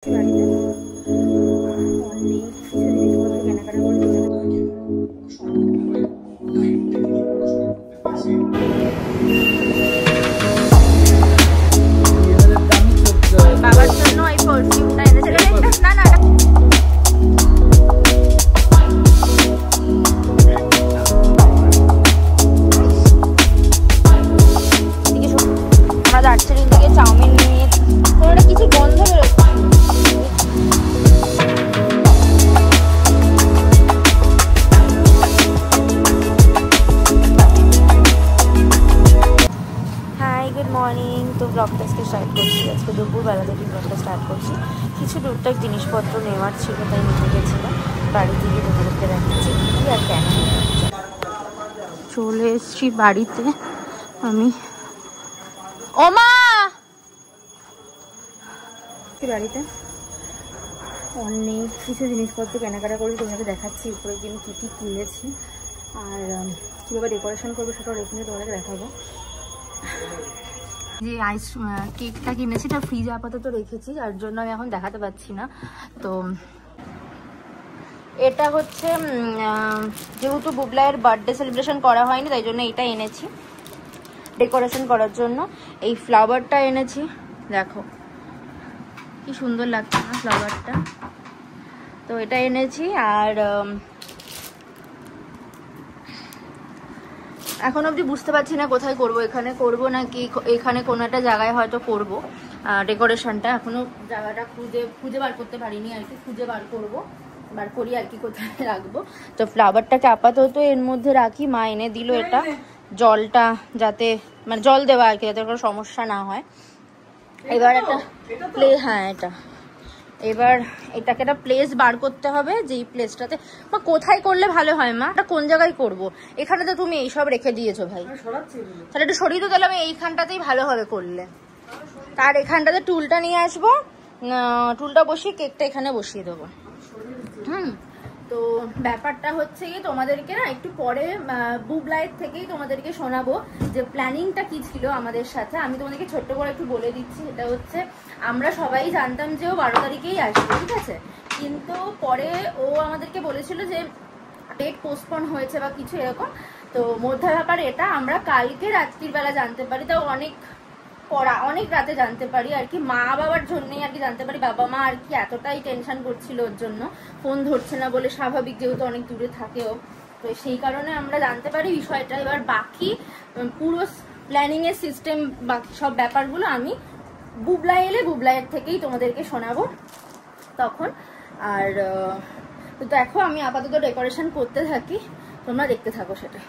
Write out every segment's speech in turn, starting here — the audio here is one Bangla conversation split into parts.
বাবার জন্য এই পারফিউমটা এনেছে না না আমরা দার্জিলিং থেকে চাউমিন নিয়ে ওটা কিছু গন্ধ বেরোচ্ছে। Hi good morning. তো ব্লগটা আজকে স্টার্ট করছি, আজকে দুপুরবেলা থেকে ব্লগটা স্টার্ট করছি। কিছু টুকটাক জিনিসপত্র নেওয়ার ছিল তাই নিতে গেছিলাম, বাড়ি থেকে তোমাদেরকে দেখাচ্ছি কি আর কেন। চলে এসছি বাড়িতে আমি। ওমা বাড়িতে অনেক কিছু জিনিসপত্র কেনাকাটা করেছি, তোমাকে দেখাচ্ছি উপরে গিয়ে আমি কী কী কিনেছি আর কীভাবে ডেকোরেশন করবো সেটাও রেখে তোমাদেরকে দেখাবো। যে আইস কেকটা কিনেছি এটা ফ্রিজে আপাতত রেখেছি, যার জন্য আমি এখন দেখাতে পাচ্ছি না। তো এটা হচ্ছে যেহেতু বুবলাইয়ের বার্থডে সেলিব্রেশন করা হয়নি তাই জন্য এটা এনেছি ডেকোরেশন করার জন্য। এই ফ্লাওয়ারটা এনেছি, দেখো কি সুন্দর লাগছে না ফ্লাওয়ারটা। তো এটা এনেছি আর এখন অবধি বুঝতে পারছি না কোথায় করব, এখানে করব নাকি এখানে কোনো একটা জায়গায় হয়তো করব ডেকোরেশনটা। এখনো জায়গাটা খুঁজে বার করতে পারিনি আর কি, খুঁজে বার করি আর কি কোথায় রাখবো। তো ফ্লাওয়ারটাকে আপাতত এর মধ্যে রাখি। মা এনে দিল এটা, জলটা যাতে মানে জল দেওয়া আর কি যাতে কোনো সমস্যা না হয়। এবার একটা হ্যাঁ এবার এটাকে একটা প্লেস বার করতে হবে, যেই প্লেসটাতে বা কোথায় করলে ভালো হয়। মা এটা কোন জায়গায় করব? এখানে তো তুমি এইসব রেখে দিয়েছো ভাই, তাহলে একটু সরিয়ে তো, তাহলে আমি এইখানটাতেই ভালো হবে করলে। তার এখানটাতে টুলটা নিয়ে আসবো, টুলটা বসিয়ে কেকটা এখানে বসিয়ে দেবো। তো ব্যাপারটা হচ্ছে কি তোমাদেরকে না একটু পরে বুবলাইয়ের থেকেই তোমাদেরকে শোনাবো যে প্ল্যানিংটা কি ছিল আমাদের সাথে। আমি তোমাদেরকে ছোট্ট করে একটু বলে দিচ্ছি। এটা হচ্ছে আমরা সবাই জানতাম যে ও 12 তারিখেই আসবে, ঠিক আছে, কিন্তু পরে ও আমাদেরকে বলেছিল যে ডেট পোস্টপোন হয়েছে বা কিছু এরকম। তো মধ্যে ব্যাপার এটা আমরা কালকে রাত্রির বেলা জানতে পারি, তাও অনেক রাতে জানতে পারি আর কি। মা বাবার জন্যই আর কি জানতে পারি। বাবা মা আর কি এতটাই টেনশন করছিল ওর জন্য, ফোন ধরছে না বলে, স্বাভাবিক যেহেতু অনেক দূরে থাকেও, তো সেই কারণে আমরা জানতে পারি বিষয়টা। এবার বাকি পুরো প্ল্যানিং এর সিস্টেম বাকি সব ব্যাপারগুলো আমি বুবলাইয়ের থেকেই তোমাদেরকে শোনাবো তখন। আর তো দেখো আমি আপাতত ডেকোরেশন করতে থাকি, তোমরা দেখতে থাকো সেটা।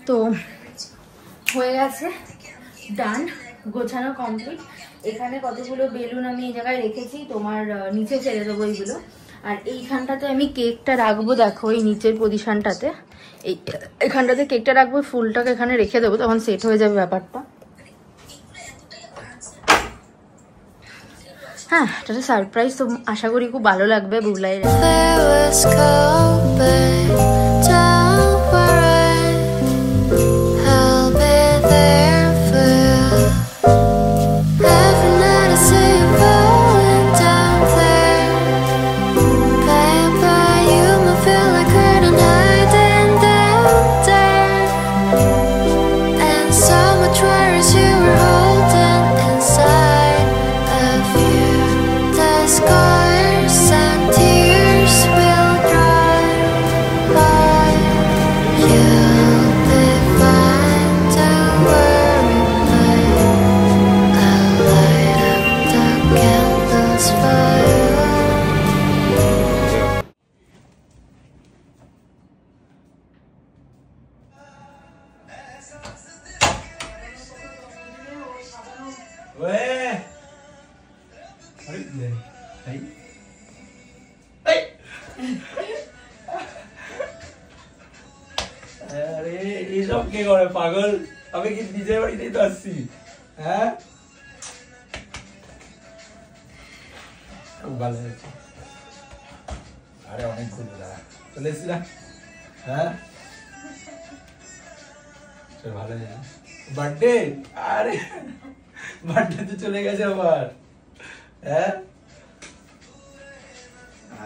তো হয়ে গেছে, ডান। গোছানো কমপ্লিট। এখানে কতগুলো বেলুন আমি এই জায়গায় রেখেছি, তোমার নিচে ফেলে দেবো এইগুলো। আর এইখানটাতে আমি কেকটা রাখবো, দেখো এই নিচের পজিশনটাতে, এখানটাতে কেকটা রাখবো, ফুলটাকে এখানে রেখে দেবো, তখন সেট হয়ে যাবে ব্যাপারটা। হ্যাঁ, এটা সারপ্রাইজ, তো আশা করি খুব ভালো লাগবে বুবলাইয়ের। পাগল, আমি কি নিজের বাড়িতেই তো আসছি। হ্যাঁ, ভালো হয়েছে। আরে অনেক ঘুরবো, দাঁড়া চলে এসছি না। হ্যাঁ ভালো হয়েছে। বার্থডে, আরে বার্থডে তো চলে গেছে আবার। হ্যাঁ,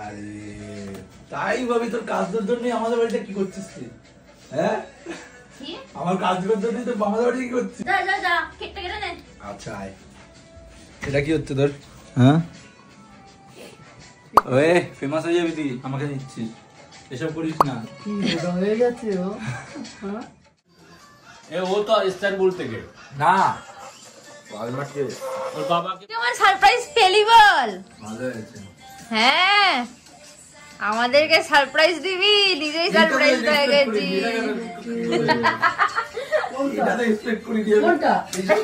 আরে তাই ভাবি, তোর কাজের জন্য আমাদের বাড়িতে কি করছিস তুই? হ্যাঁ, আমার কাজ করতে নেই তো আমাদের বাড়িতে কি করছিস? আচ্ছা, এটা কি হচ্ছে তোর? হ্যাঁ, ওয়ে ফেমাস হয়ে যাবি তুই, আমাকে নিচ্ছিস, এসব করিস না। কি হয়ে যাচ্ছে ও? ও তো ইস্তানবুল থেকে না, ওর বাবাকে। তোমার সারপ্রাইজ পেলি বল? ভালো হয়েছে। হ্যাঁ, আমাদেরকে সারপ্রাইজ দিবি, নিজেই সারপ্রাইজ হয়ে গেছি।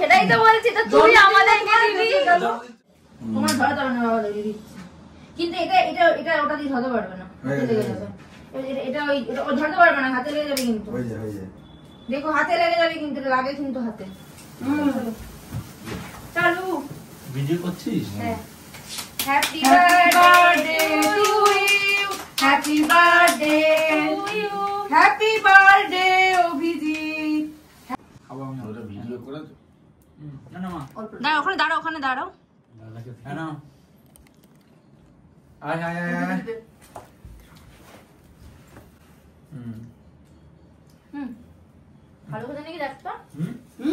সেটাই তো বলছি, তো তুই আমাদেরকে দিবি। তোমার ধরা ধরা না বাবা, দিচ্ছি। কিন্তু এটা এটা এটা ওটা দিয়ে ধরতে পারবে না, হাতে লেগে যাবে। এটা ওই ধরতে পারবে না, হাতে লেগে যাবে কিন্তু। দেখো হাতে লেগে যাবে কিন্তু, লাগে কিন্তু হাতে। চালু ভিডিও করছিস? হ্যাঁ। Happy birthday to you, happy birthday to you, happy birthday Abhijit. আবার আমি ওটা ভিডিও করে না না মা, দাঁড়াও ওখানে, দাঁড়াও ওখানে, দাঁড়াও। হ্যাঁ না, আয় আয় আয় আয়। ভালো করে নাকি দেখতো,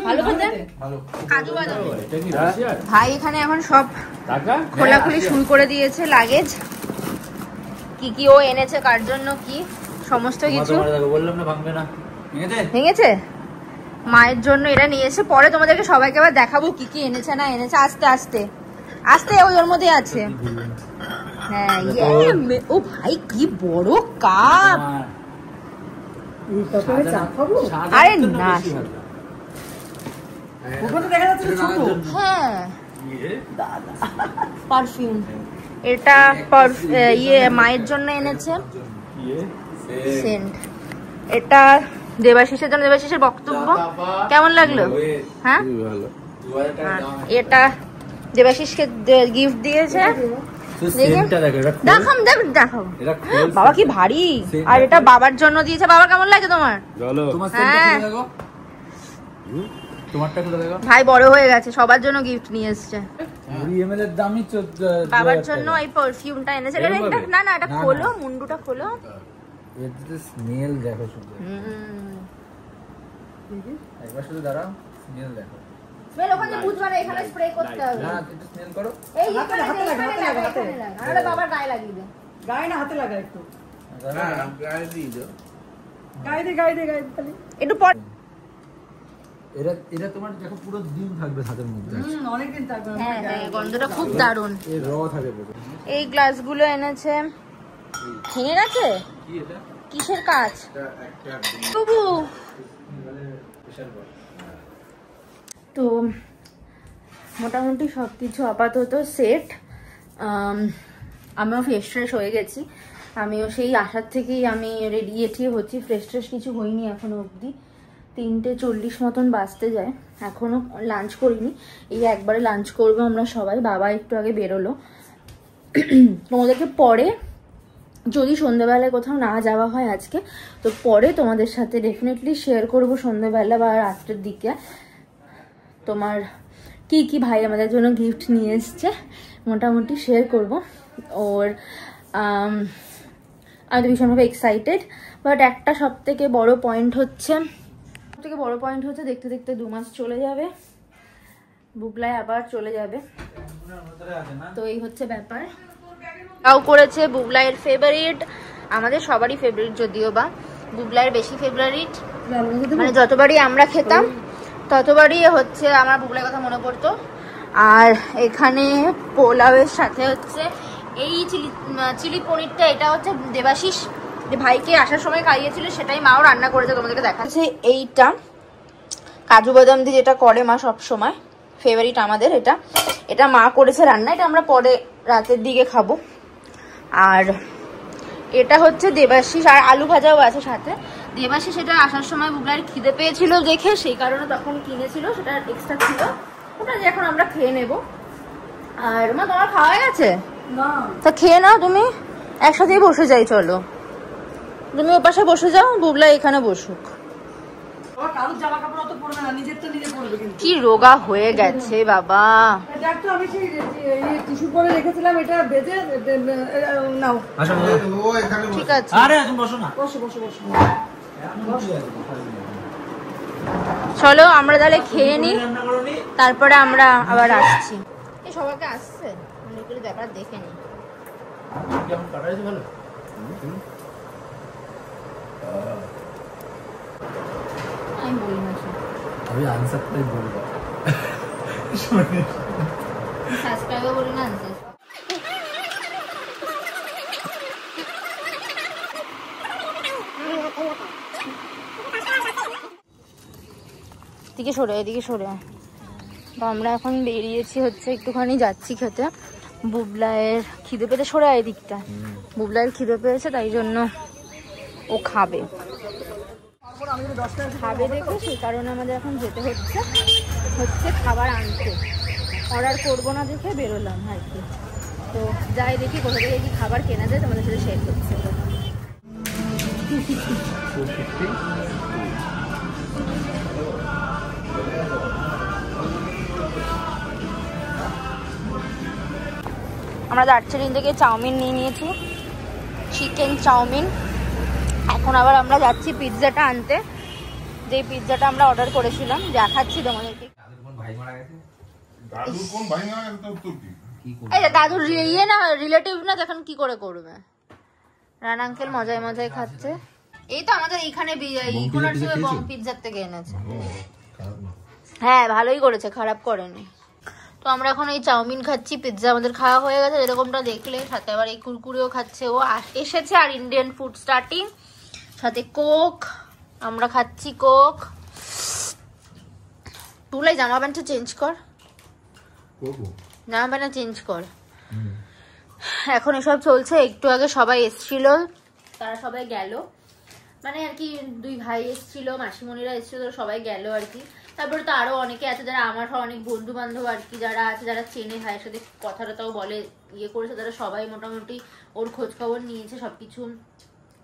ভালো করে ভালো কাজু বাদাম। এটা কি রাশিয়ার? ভাই এখানে এখন সব টাকা খোলাখুলি শুরু করে দিয়েছে, লাগেজ কি কি ও এনেছে, কার জন্য কি সমস্ত কিছু। বললাম না ভাঙবে না, ভেঙেছে। মায়ের জন্য এটা নিয়েছে, পরে তোমাদেরকে সবাইকে আবার দেখাবো কি কি এনেছে না এনেছে। আস্তে আস্তে আস্তে, ওই ওর মধ্যে আছে। হ্যাঁ, ও ভাই কি বড় কাপ! আরে না, হ্যাঁ পারফিউম, এটা ইয়ে মায়ের জন্য এনেছে সেন্ট। এটা দেবাশিসের জন্য, দেবাশিসের বক্তব্য কেমন লাগলো? হ্যাঁ, এটা দেবাশিসকে গিফট দিয়েছে। দেখাম দেখাবো, বাবা কি ভারী। আর এটা বাবার জন্য দিয়েছে, বাবা কেমন লাগে তোমার? হ্যাঁ, ভাই বড় হয়ে গেছে, সবার জন্য গিফট নিয়ে এসছে। বাবার জন্য এই পারফিউমটা এনেছে। না না, এটা খোলো, মুন্ডুটা খোলো। স্মেল দেখো শুধু, একবার শুধু দাঁড়াও, স্মেল দেখো। স্মেল ওখানে বুঝবা না, এখানে স্প্রে করতে হবে। না, একটু স্মেল করো। এই এখানে লাগা, আরে বাবার গায়ে লাগিয়ে দে। গায়ে না, হাতে লাগা একটু। না, গায়ে দিয়ে দাও। গায়ে দে খালি একটু পর। এটা তোমার দেখো পুরো দিন থাকবে হাতের মধ্যে। অনেকদিন থাকবে। হ্যাঁ হ্যাঁ, গন্ধটা খুব দারুণ। এই র থাকে পুরো। এই গ্লাসগুলো এনেছে, ভেঙে গেছে। কি এটা? কিসের কাজ? এটা একটা বাবু। তো মোটামুটি সব কিছু আপাতত সেট। আমিও ফ্রেশ হয়ে গেছি, আমিও সেই আসার থেকেই আমি রেডি হচ্ছি। ফ্রেশ কিছু হয়নি এখনো অবধি, 3:40 মতন বাজতে যায়, এখনো লাঞ্চ করিনি। এই একবারে লাঞ্চ করবো আমরা সবাই, বাবা একটু আগে বেরোলো। তোমাদেরকে পরে যদি সন্ধ্যেবেলায় কোথাও না যাওয়া হয় আজকে, তো পরে তোমাদের সাথে ডেফিনেটলি শেয়ার করবো সন্ধ্যেবেলা বা রাত্রের দিকে তোমার কি ভাই আমাদের জন্য গিফট নিয়ে এসছে, মোটামুটি শেয়ার করবো। ওর আমি তো ভীষণভাবে এক্সাইটেড। বাট একটা সব থেকে বড় পয়েন্ট হচ্ছে দেখতে দেখতে 2 মাস চলে যাবে, বুবলাই আবার চলে যাবে। তো এই হচ্ছে ব্যাপার। তাও করেছে বুবলাইয়ের ফেভারিট, আমাদের সবারই ফেভারিট, যদিও বা বুবলাইয়ের বেশি ফেভারিট। মানে যতবারই আমরা খেতাম ততবারই হচ্ছে আমার বুবলাইয়ের কথা মনে পড়তো। আর এখানে পোলাওয়ের সাথে হচ্ছে এই চিলি পনিরটা, এটা হচ্ছে দেবাশিস যে ভাইকে আসার সময় খাইয়েছিল, সেটাই মাও রান্না করেছে, তোমাদেরকে দেখাচ্ছে। এইটা কাজু বাদাম দিয়ে যেটা করে মা সব সময়, ফেভারিট আমাদের এটা মা করেছে রান্না, এটা আমরা পরে রাতের দিকে খাবো। আর এটা হচ্ছে দেবাশিস, আর আলু ভাজাও আছে সাথে। দেবাশিস এটা আসার সময় বুবলার খিদে পেয়েছিল দেখে, সেই কারণে তখন কিনেছিল, সেটা এক্সট্রা ছিল, ওটা যে এখন আমরা খেয়ে নেব। আর মা তোমার খাওয়া গেছে? তা খেয়ে নাও, তুমি একসাথেই বসে যাই, চলো তুমি ওর পাশে বসে যাও, বুবলা এখানে বসুক। কি রোগা হয়ে গেছে বাবা। ঠিক আছে, চলো আমরা তাহলে খেয়ে নিই, তারপরে আমরা আবার আসছি। এই সবাইকে আসছে ব্যাপার দেখে নি। আমি বলি না, আমি আনসারটাই বলবো, সাবস্ক্রাইবার বলি না আনসার। এদিকে সরে। তো আমরা এখন বেরিয়েছি হচ্ছে একটুখানি যাচ্ছি খেতে। বুবলায়ের খিদে পেতে, সরে আয় দিকটা, বুবলায়ের খিদে পেয়েছে, তাই জন্য ও খাবে দেখে, সেই কারণে আমাদের এখন যেতে হচ্ছে খাবার আনতে। অর্ডার করবো না দেখে বেরোলাম আর কি। তো যাই দেখি কোথা থেকে কি খাবার কেনা যায়, তোমাদের সাথে শেয়ার করছি। আমরা দার্জিলিং থেকে চাউমিন নিয়ে নিয়েছি, চিকেন চাউমিন। এখন আবার আমরা যাচ্ছি পিৎজাটা আনতে, যে পিৎজাটা আমরা অর্ডার করেছিলাম, দেখাচ্ছি তোমাদেরকে। দাদুর ইয়ে না, রিলেটিভ না, এখন কি করে করবে? রানা আঙ্কেল মজায় খাচ্ছে। এই তো আমাদের এইখানে পিৎজার থেকে এনেছে। হ্যাঁ ভালোই করেছে, খারাপ করেনি। তো আমরা এখন এই চাউমিন খাচ্ছি, পিৎজা আমাদের খাওয়া হয়ে গেছে এরকমটা দেখলে। সাথে আবার এই কুরকুরেও খাচ্ছে, ও এসেছে। আর ইন্ডিয়ান ফুড স্টার্টিং, সাথে কোক, আমরা খাচ্ছি কোক। তুলাই জামা প্যান্টটা চেঞ্জ কর, জামা প্যান্টটা চেঞ্জ কর। এখন এসব চলছে। একটু আগে সবাই এসছিল, তারা সবাই গেল, মানে আর কি 2 ভাই এসছিল, মাসিমণিরা এসছিল, সবাই গেল আর কি। তারপরে তো আরো অনেকে আছে যারা আমার অনেক বন্ধু বান্ধব আর কি, যারা আছে যারা চেনে, ভাইয়ের সাথে কথাটাও বলে, ইয়ে করেছে, তারা সবাই মোটামুটি ওর খোঁজ খবর নিয়েছে, সবকিছু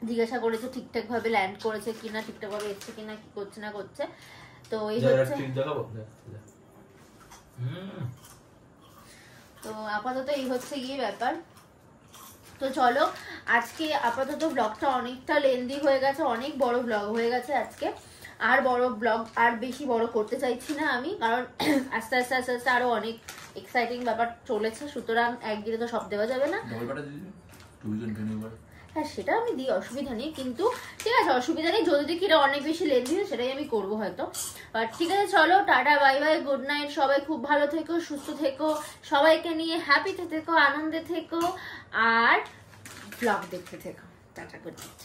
জিজ্ঞাসা করেছে, ঠিকঠাক ভাবে ল্যান্ড করেছে কিনা, ঠিকঠাক ভাবে এসছে কিনা, কি করছে না করছে। তো এই হচ্ছে, তো আপাতত এই হচ্ছে গিয়ে ব্যাপার। তো চলো আজকে আপাতত ব্লগটা অনেকটা লেন্দি হয়ে গেছে, অনেক বড় ব্লগ হয়ে গেছে আজকে। আর বড় ব্লগ আর বেশি বড় করতে চাইছি না আমি, কারণ আস্তে আস্তে আরো অনেক এক্সাইটিং ব্যাপার চলেছে, সুতরাং একদিনে তো সব দেওয়া যাবে না। হ্যাঁ সেটা আমি দিই, অসুবিধা নেই, কিন্তু ঠিক আছে অসুবিধা নেই, যদি দেখি এটা অনেক বেশি লেন্দি হয় সেটাই আমি করবো হয়তো। বাট ঠিক আছে চলো, tata bye bye, good night. সবাই খুব ভালো থেকো, সুস্থ থেকো, সবাইকে নিয়ে হ্যাপিতে থেকো, আনন্দে থেকো, আর ব্লগ দেখতে থেকো। Tata, good night.